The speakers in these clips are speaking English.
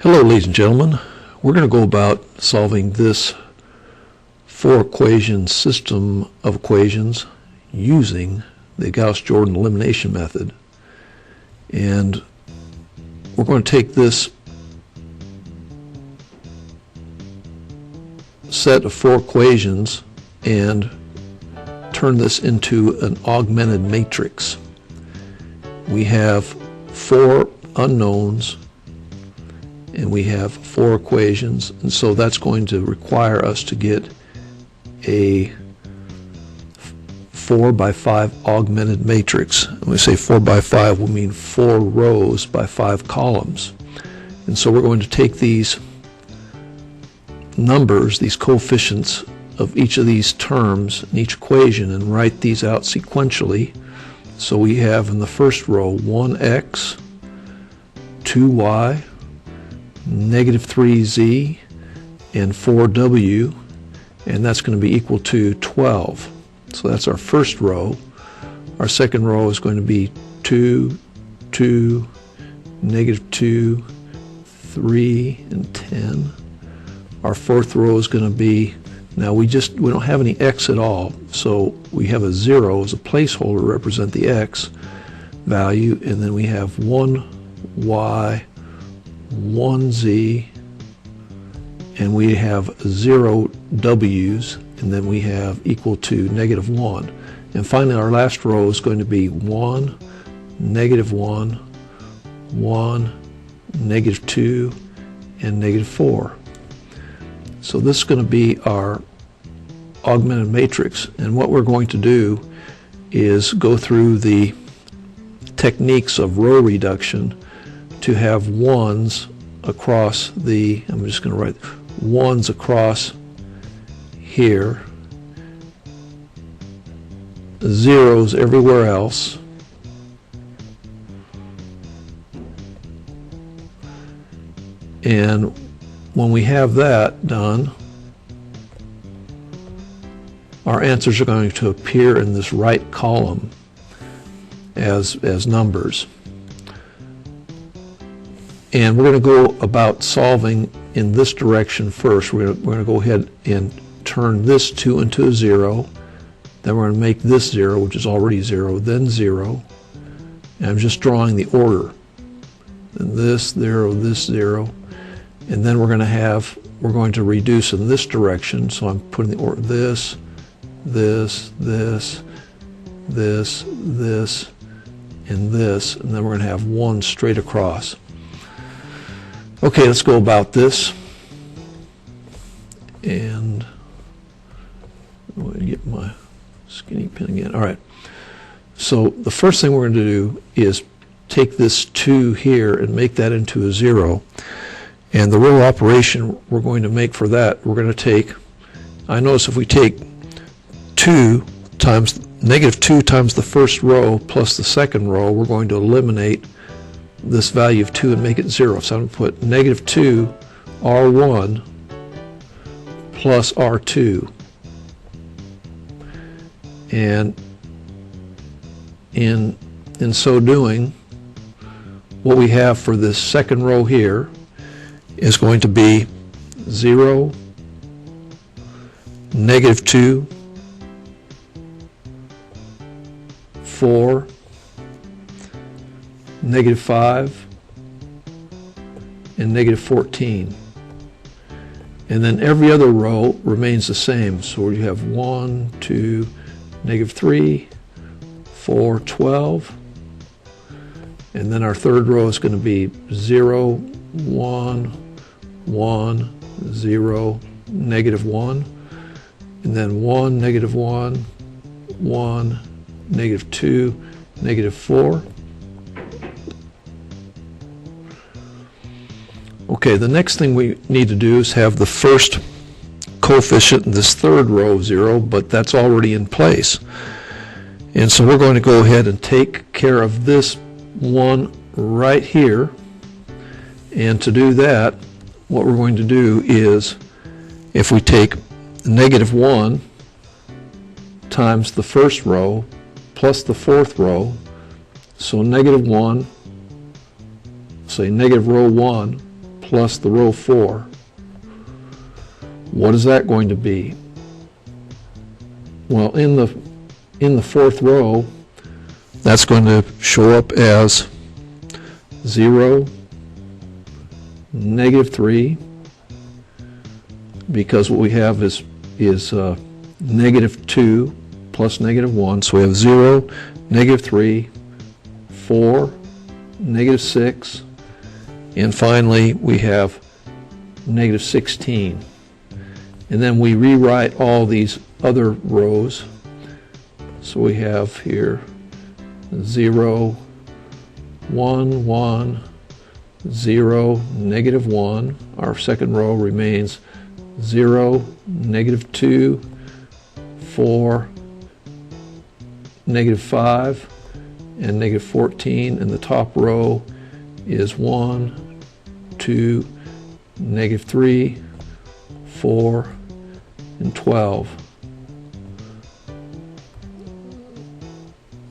Hello, ladies and gentlemen. We're going to go about solving this four-equation system of equations using the Gauss-Jordan elimination method. And we're going to take this set of four equations and turn this into an augmented matrix. We have four unknowns and we have four equations, and so that's going to require us to get a 4 by 5 augmented matrix. When we say 4 by 5, we mean 4 rows by 5 columns. And so we're going to take these numbers, these coefficients of each of these terms in each equation, and write these out sequentially. So we have in the first row 1x, 2y, negative 3z, and 4w, and that's going to be equal to 12. So that's our first row. Our second row is going to be 2, 2, negative 2, 3, and 10. Our fourth row is going to be, now we don't have any x at all, so we have a 0 as a placeholder to represent the x value, and then we have 1y, 1z, and we have 0 w's, and then we have equal to negative 1. And finally our last row is going to be 1, negative 1, 1, negative 2, and negative 4. So this is going to be our augmented matrix, and what we're going to do is go through the techniques of row reduction to have ones across the, I'm just going to write ones across here, zeros everywhere else, and when we have that done, our answers are going to appear in this right column as numbers. And we're going to go about solving in this direction first. We're going to go ahead and turn this 2 into a 0. Then we're going to make this 0, which is already 0, then 0. And I'm just drawing the order. And this 0, this 0. And then we're going to reduce in this direction. So I'm putting the order this, this, this, this, this, and this. And then we're going to have 1 straight across. Okay, let's go about this. And I'm going to get my skinny pen again. All right. So the first thing we're going to do is take this 2 here and make that into a 0. And the row operation we're going to make for that, we're going to take, I notice if we take 2 times, negative 2 times the first row plus the second row, we're going to eliminate this value of 2 and make it 0. So I'm going to put negative 2 R1 plus R2. And in so doing, what we have for this second row here is going to be 0, negative 2, 4, negative 5, and negative 14. And then every other row remains the same. So you have 1, 2, negative 3, 4, 12. And then our third row is going to be 0, 1, 1, 0, negative 1. And then 1, negative 1, 1, negative 2, negative 4. Okay, the next thing we need to do is have the first coefficient in this third row 0, but that's already in place. And so we're going to go ahead and take care of this one right here. And to do that, what we're going to do is, if we take negative 1 times the first row plus the fourth row, so negative 1, say negative row 1 plus the row 4, what is that going to be? Well, in the fourth row, that's going to show up as 0, -3, because what we have is -2 plus -1, so we have 0, -3, 4, -6, and finally we have -16. And then we rewrite all these other rows. So we have here 0, 1, 1, 0, -1. Our second row remains 0, -2, 4, -5, and -14. And the top row is 1, 2, -3, 4, and 12.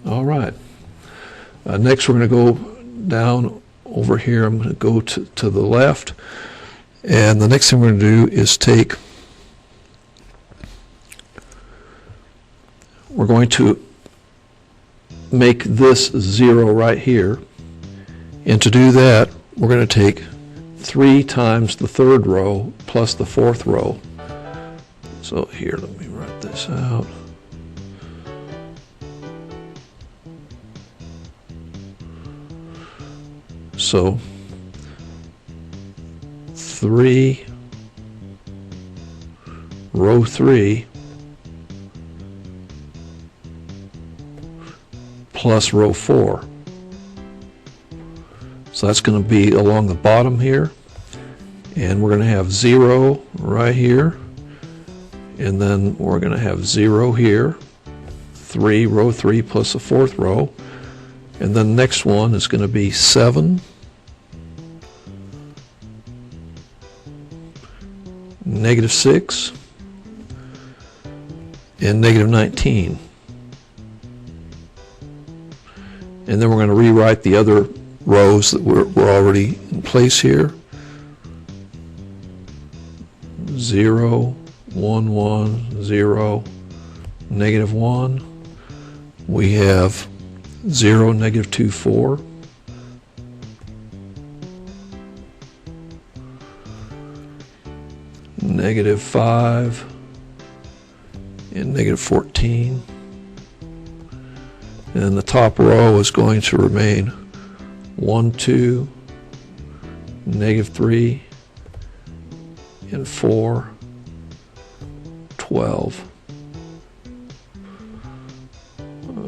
All right. Next, we're going to go down over here. I'm going to go to the left. And the next thing we're going to do is we're going to make this 0 right here. And to do that, we're going to take 3 times the third row plus the fourth row. So here, let me write this out. So 3, row 3, plus row 4. So that's going to be along the bottom here. And we're going to have 0 right here. And then we're going to have 0 here. 3, row 3 plus the fourth row. And then the next one is going to be 7, -6, and -19. And then we're going to rewrite the other rows that were already in place here. 0, 1, 1, 0, -1. We have 0, -2, 4. -5 and -14. And then the top row is going to remain 1, 2, -3, and 4, 12.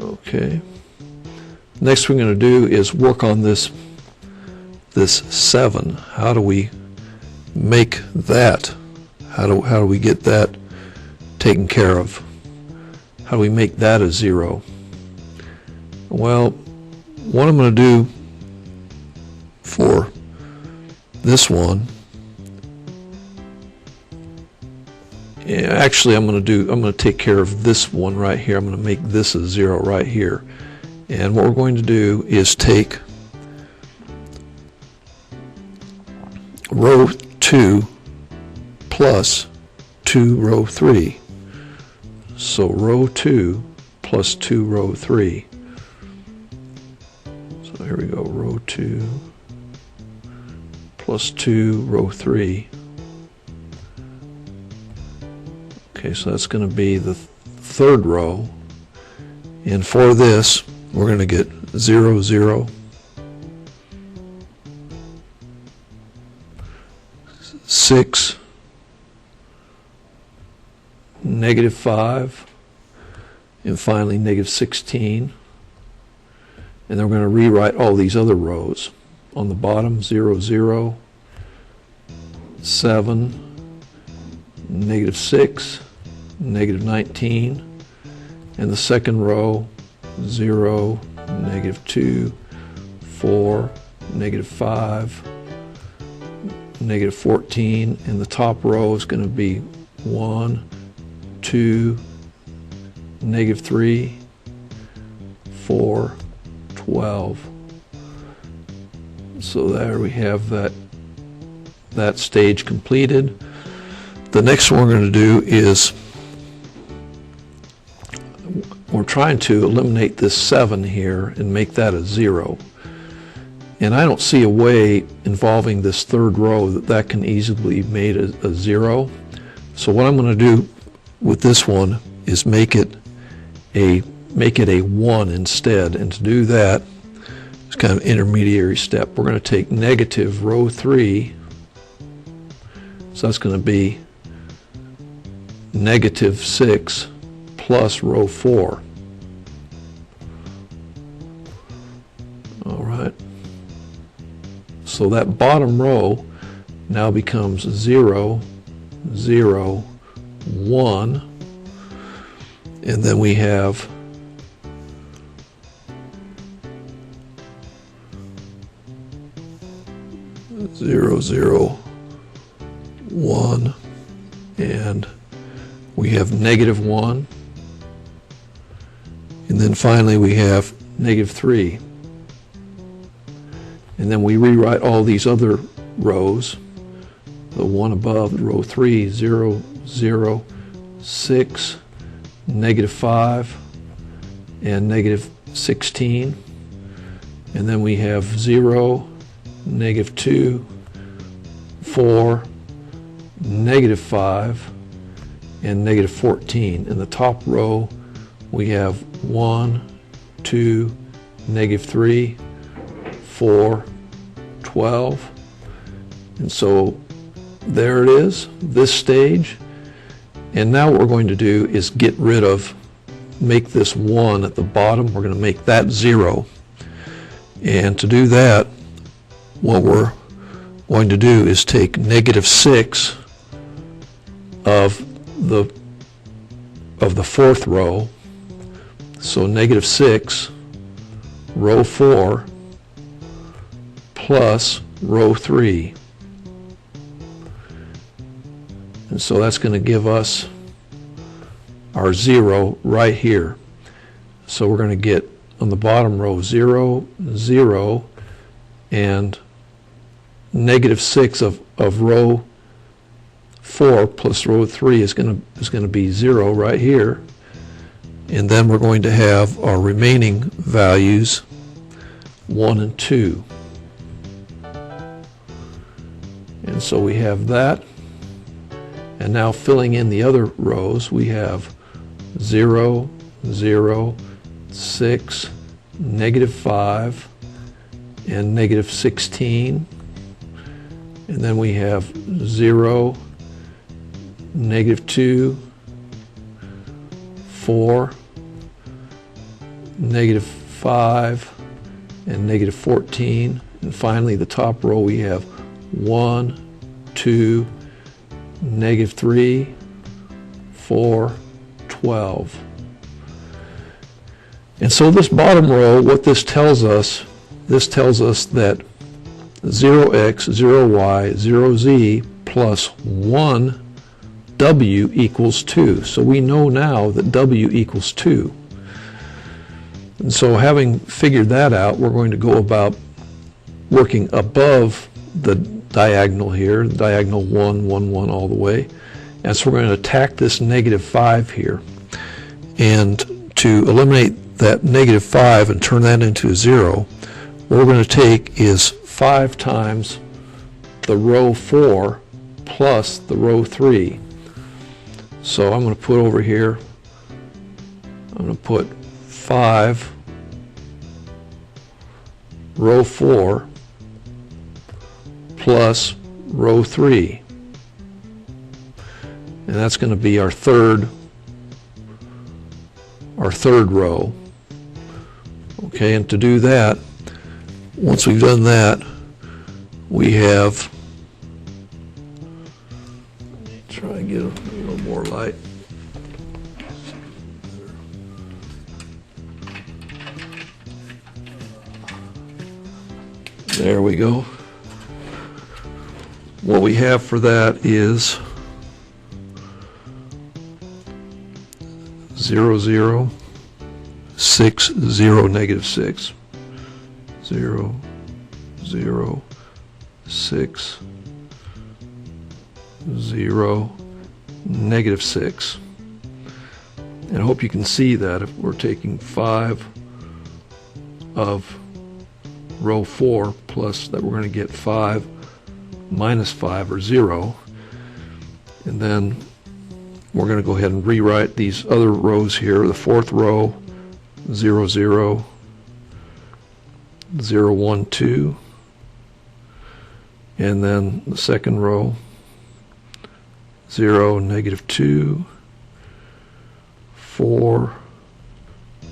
Okay. Next we're going to do is work on this 7. How do we make that? How do we get that taken care of? How do we make that a 0? Well, what I'm going to do for this one, actually I'm going to take care of this one right here. I'm going to make this a 0 right here. And what we're going to do is take row 2 plus 2 row 3. So row 2 plus 2 row 3. So here we go, row 2 plus 2 row 3. Okay, so that's going to be the third row. And for this, we're going to get 0, 0, 6, -5, and finally -16. And then we're going to rewrite all these other rows. On the bottom, 0, 0, 7, -6, -19, and the second row, 0, -2, 4, -5, -14, and the top row is going to be 1, 2, -3, 4, 12. So there we have that that stage completed. The next one we're going to do is we're trying to eliminate this 7 here and make that a 0. And I don't see a way involving this third row that can easily be made a 0. So what I'm going to do with this one is make it a 1 instead. And to do that, it's kind of an intermediary step. We're going to take negative row 3. So that's going to be negative 6 plus row 4. All right. So that bottom row now becomes 0, 0, 1, and then we have 0, 0, 1, and we have negative 1, and then finally we have negative 3. And then we rewrite all these other rows. The one above, row 3, 0, 0, 6, negative 5, and negative 16. And then we have 0, negative 2, 4, negative 5, and negative 14. In the top row, we have 1, 2, negative 3, 4, 12, and so there it is, this stage. And now what we're going to do is make this 1 at the bottom. We're going to make that 0. And to do that, what we're going to do is take negative 6 of the fourth row. So negative 6, row 4, plus row 3. And so that's going to give us our 0 right here. So we're going to get on the bottom row 0, 0, and negative 6 of row 4 plus row 3 is going to be 0 right here. And then we're going to have our remaining values 1 and 2. And so we have that. And now filling in the other rows, we have 0, 0, 6, negative 5, and negative 16. And then we have 0, negative 2, 4, negative 5, and negative 14. And finally, the top row, we have 1, 2, negative 3, 4, 12. And so this bottom row, what this tells us that 0x, 0y, 0z plus 1w equals 2. So we know now that w equals 2. And so having figured that out, we're going to go about working above the diagonal here, diagonal 1, 1, 1 all the way. And so we're going to attack this negative 5 here. And to eliminate that negative 5 and turn that into a 0, what we're going to take is 5 times the row 4 plus the row 3. So I'm going to put over here, I'm going to put 5 row 4 plus row 3. And that's going to be our third row. Okay, and to do that, once we've done that, we have, try and get a little more light. There we go. What we have for that is 0, 0, 6, 0, negative 6. 0, 0, 6, 0, negative 6. And I hope you can see that if we're taking 5 of row 4 plus that, we're going to get 5 minus 5, or 0. And then we're going to go ahead and rewrite these other rows here. The fourth row, 0, 0, 0, 1, 2. And then the second row, 0, negative 2, 4,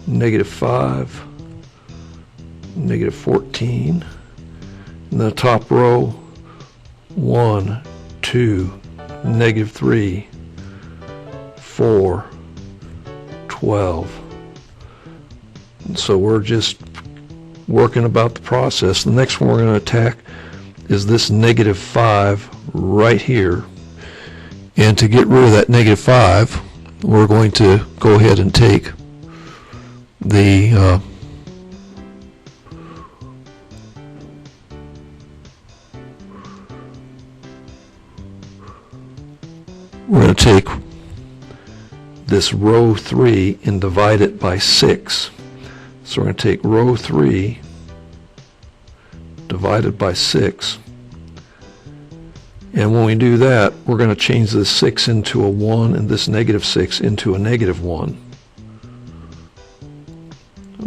negative 5, negative 14. And the top row, 1, 2, negative 3, 4, 12. And so we're just working about the process. The next one we're going to attack is this negative 5 right here. And to get rid of that negative 5, we're going to go ahead and take the we're going to take this row 3 and divide it by 6. So we're going to take row 3 divided by 6. And when we do that, we're going to change this 6 into a 1 and this negative 6 into a negative 1.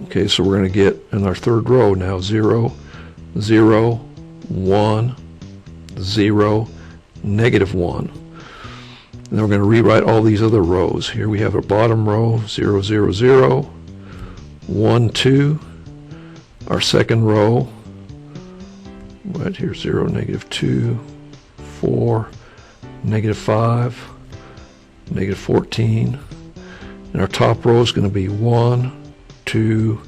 Okay, so we're going to get in our third row now 0, 0, 1, 0, negative 1. And then we're going to rewrite all these other rows. Here we have a bottom row, 0, 0, 0, 1, 2. Our second row, right here, 0, negative 2, 4, negative 5, negative 14. And our top row is going to be 1, 2,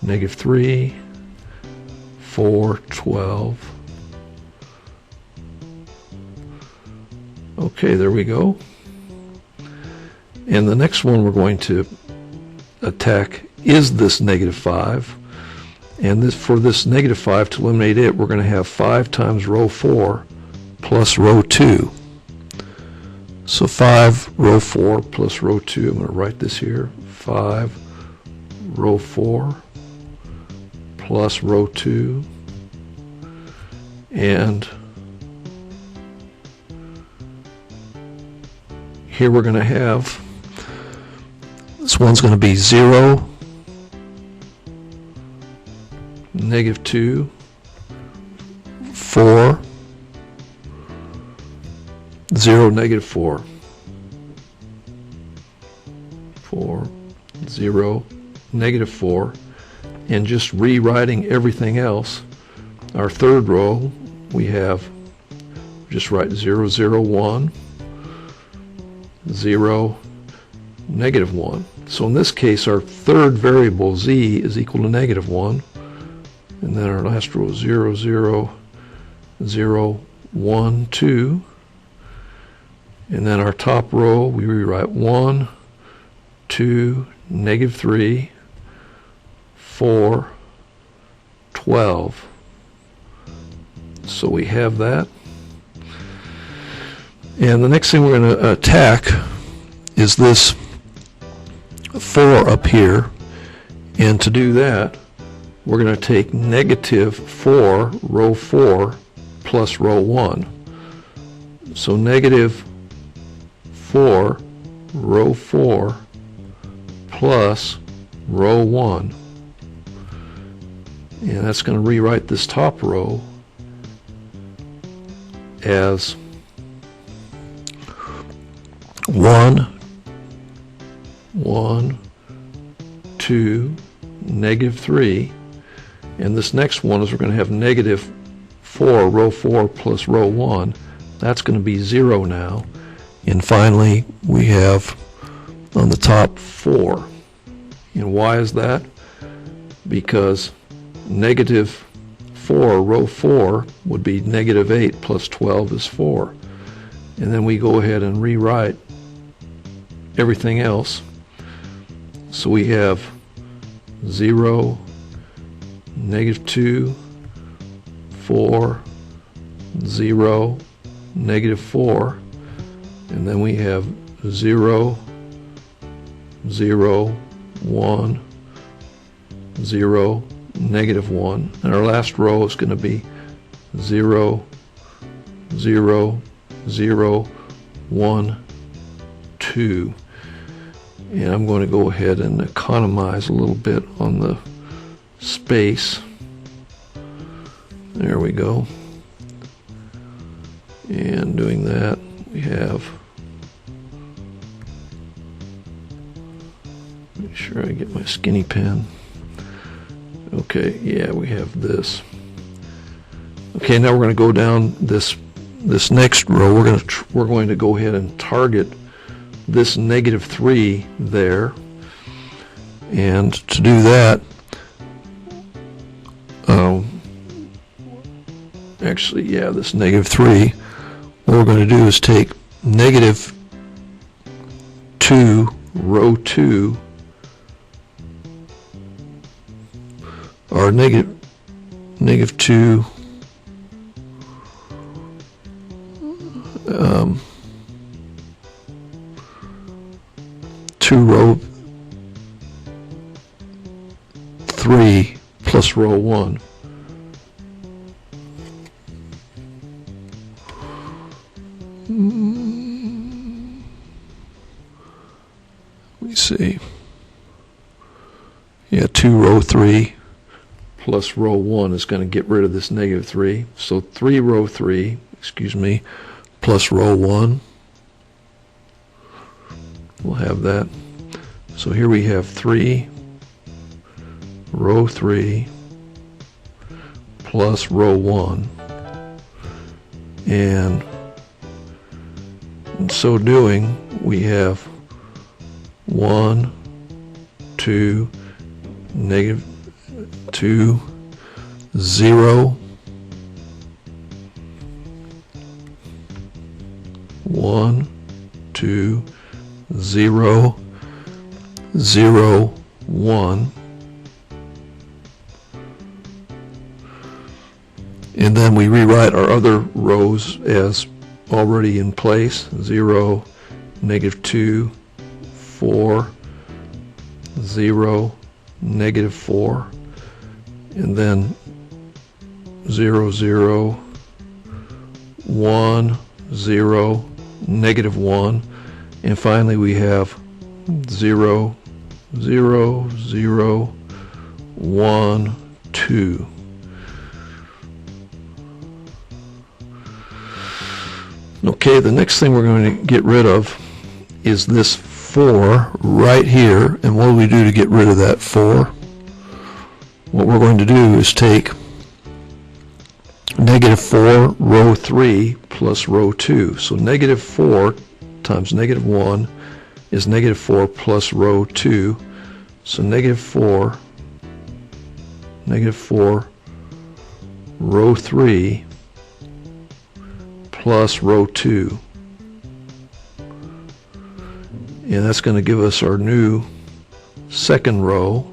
negative 3, 4, 12. Okay, there we go. And the next one we're going to attack is this negative 5. And this, for this negative 5, to eliminate it, we're going to have 5 times row 4 plus row 2. So 5 row 4 plus row 2. I'm going to write this here. 5 row 4 plus row 2. And here we're going to have, this one's going to be 0, negative 2, 4, 0, negative 4, 4, 0, negative 4, and just rewriting everything else. Our third row, we have, just write 0, 0, 1, 0, negative 1. So in this case, our third variable, z, is equal to negative 1. And then our last row, 0, 0, 0, 1, 2. And then our top row, we rewrite 1, 2, negative 3, 4, 12. So we have that. And the next thing we're going to attack is this 4 up here. And to do that, we're going to take negative 4, row 4, plus row 1. So negative 4, row 4, plus row 1. And that's going to rewrite this top row as 1, 1, 2, negative 3. And this next one is we're going to have negative 4, row 4 plus row 1. That's going to be 0 now. And finally, we have on the top 4. And why is that? Because negative 4, row 4, would be negative 8 plus 12 is 4. And then we go ahead and rewrite everything else. So we have 0, negative 2, 4, 0, negative 4, and then we have 0, 0, 1, 0, -1, and our last row is going to be 0, 0, 0, 1, 2. And I'm going to go ahead and economize a little bit on the space. There we go. And doing that, we have, make sure I get my skinny pen. Okay, yeah, we have this. Okay, now we're going to go down this next row. We're going to go ahead and target this -3 there, and to do that, actually, yeah, this -3. What we're going to do is take -2, row 2, or -2. 2 row 3 plus row 1. Let me see. Yeah, 2 row 3 plus row 1 is going to get rid of this -3. So 3 row 3, excuse me, plus row 1. We'll have that. So here we have 3 row 3 plus row 1, and in so doing we have 1, 2, -2, 0, 1, 2, 0, 0, 1, and then we rewrite our other rows as already in place. 0, -2, 4, 0, -4, and then 0, 0, 1, 0, -1, and finally we have 0, 0, 0, 1, 2. Okay, the next thing we're going to get rid of is this 4 right here. And what do we do to get rid of that 4? What we're going to do is take -4 row 3 plus row 2. So -4 times -1 is -4 plus row 2. So -4 row 3 plus row 2. And that's going to give us our new second row.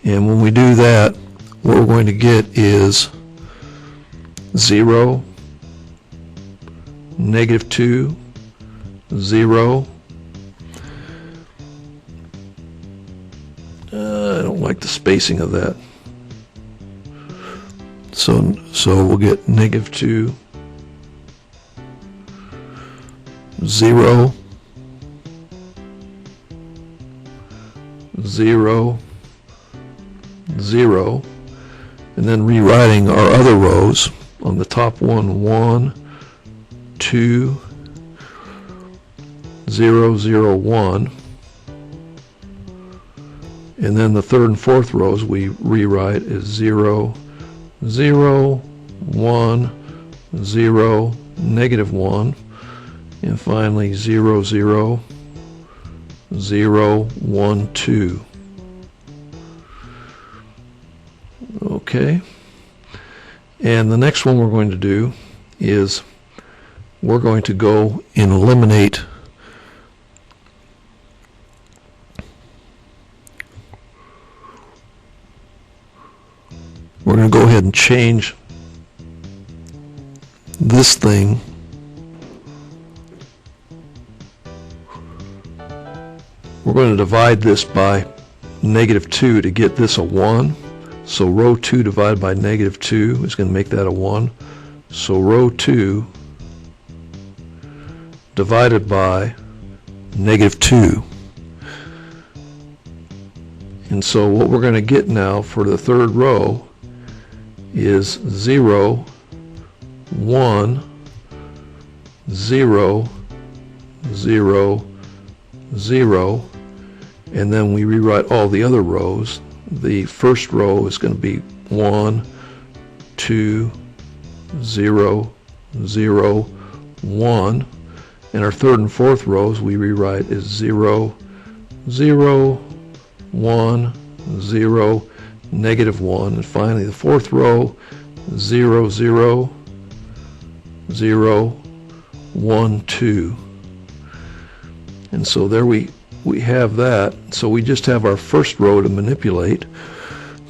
And when we do that, what we're going to get is 0, -2, 0. I don't like the spacing of that. So we'll get -2, 0, 0, 0, and then rewriting our other rows on the top one, 1, 2, 0, 0, 1, and then the third and fourth rows we rewrite as 0, 0, 1, 0, -1, and finally 0, 0, 0, 1, 2. Okay, and the next one we're going to do is we're going to go and eliminate we're going to go ahead and change this thing we're going to divide this by -2 to get this a 1. So row 2 divided by -2 is going to make that a 1. So row 2 divided by -2. And so what we're going to get now for the third row is 0, 1, 0, 0, 0, and then we rewrite all the other rows. The first row is going to be 1, 2, 0, 0, 1, and our third and fourth rows we rewrite as 0, 0, 1, 0, -1, and finally the fourth row 0, 0, 0, 1, 2. And so there we have that. So we just have our first row to manipulate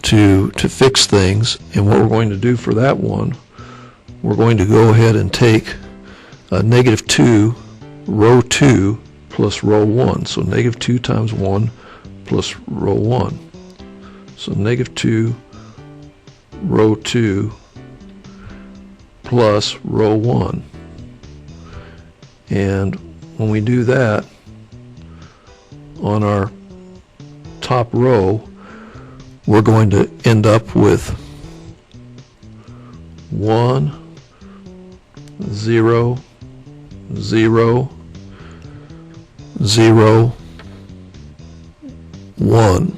to fix things. And what we're going to do for that one, we're going to go ahead and take -2, row 2 plus row 1. So -2 times 1 plus row 1. So -2 row 2 plus row 1. And when we do that, on our top row, we're going to end up with 1, 0, 0, 0, 1.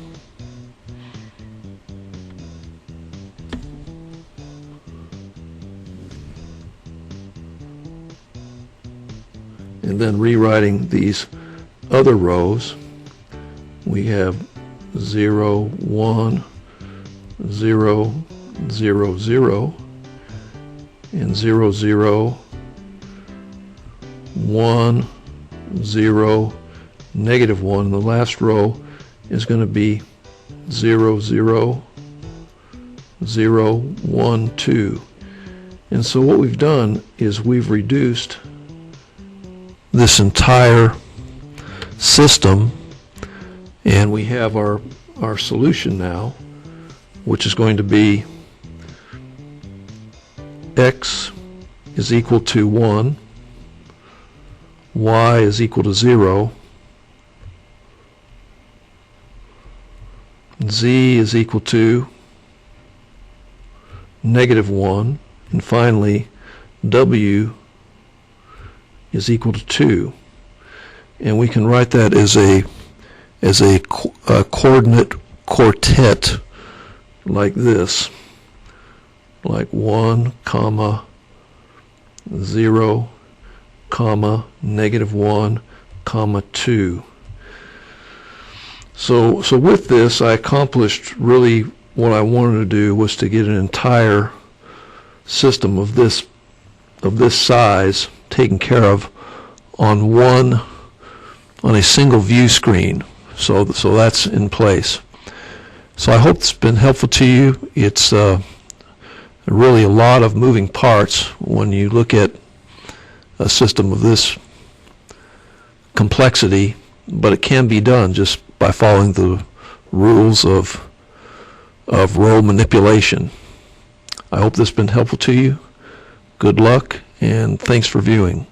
And then rewriting these other rows, we have 0, 1, 0, 0, 0, and 0, 0, 1, 0, -1. The last row is going to be 0, 0, 0, 1, 2. And so what we've done is we've reduced this entire system, and we have our solution now, which is going to be x is equal to 1, y is equal to 0, z is equal to -1, and finally w is equal to 2. And we can write that as a coordinate quartet like this, like 1, comma, 0, comma, -1, comma, 2. So with this, I accomplished really what I wanted to do, was to get an entire system of this size taken care of on a single view screen. So that's in place. So I hope it's been helpful to you. It's really a lot of moving parts when you look at a system of this complexity, but it can be done just by following the rules of row manipulation. I hope this has been helpful to you. Good luck, and thanks for viewing.